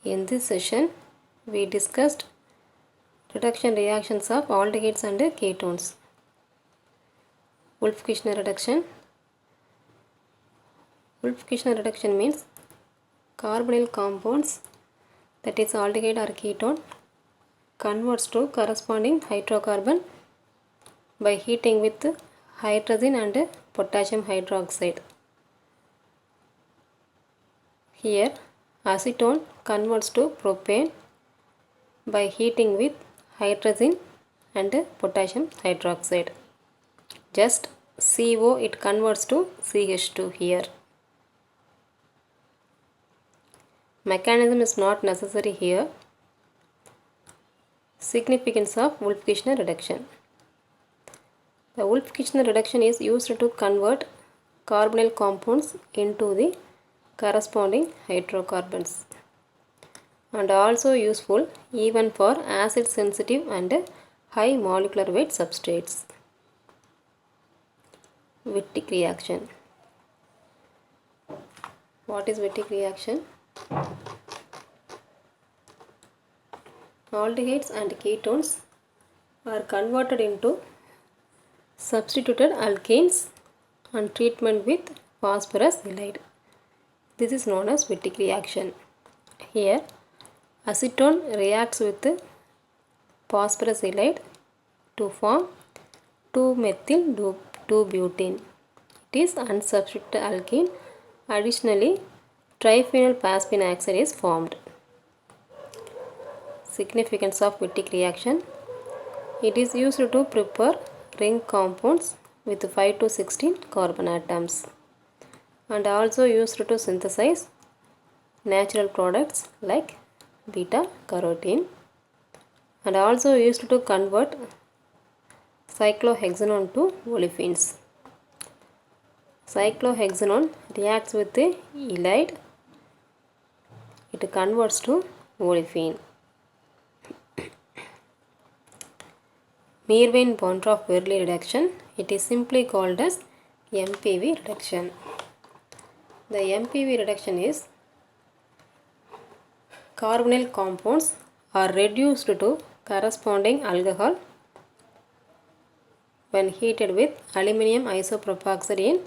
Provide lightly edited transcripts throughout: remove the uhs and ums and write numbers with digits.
In this session, we discussed reduction reactions of aldehydes and ketones. Wolff-Kishner reduction. Wolff-Kishner reduction means carbonyl compounds, that is aldehyde or ketone, converts to corresponding hydrocarbon by heating with hydrogen and potassium hydroxide. Here, acetone converts to propane by heating with hydrogen and potassium hydroxide. Just CO it converts to CH2 here. Mechanism is not necessary here. Significance of Wolff-Kishner reduction. The Wolff-Kishner reduction is used to convert carbonyl compounds into the corresponding hydrocarbons, and also useful even for acid sensitive and high molecular weight substrates. Wittig reaction. What is Wittig reaction? Aldehydes and ketones are converted into substituted alkanes on treatment with phosphorus halide. This is known as Wittig reaction. Here, acetone reacts with phosphorus halide to form 2-methyl-2-butene. It is unsubstituted alkene. Additionally, triphenylphosphine oxide is formed. Significance of Wittig reaction. It is used to prepare ring compounds with 5 to 16 carbon atoms, and also used to synthesize natural products like beta carotene, and also used to convert cyclohexanone to olefins. Cyclohexanone reacts with the halide. It converts to olefin. Meerwein-Bontraff-Verley reduction. It is simply called as MPV reduction. The MPV reduction is carbonyl compounds are reduced to corresponding alcohol when heated with aluminum isopropoxide in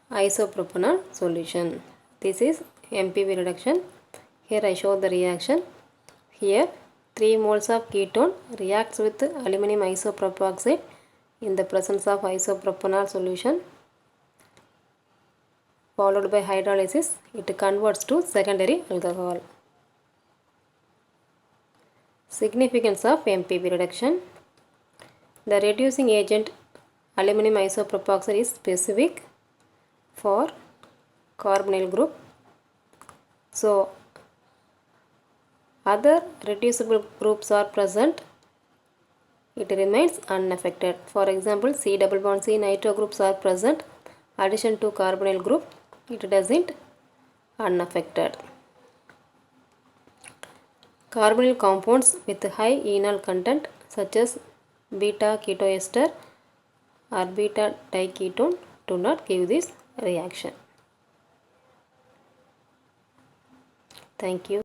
isopropanol solution. This is MPV reduction. Here I show the reaction. Here 3 moles of ketone reacts with aluminum isopropoxide in the presence of isopropanol solution. Followed by hydrolysis, it converts to secondary alcohol. Significance of MPV reduction. The reducing agent aluminum isopropoxide is specific for carbonyl group. So, other reducible groups are present, it remains unaffected. For example, C double bond C nitro groups are present, addition to carbonyl group, it doesn't unaffected. Carbonyl compounds with high enol content such as beta ketoester or beta diketone do not give this reaction. Thank you.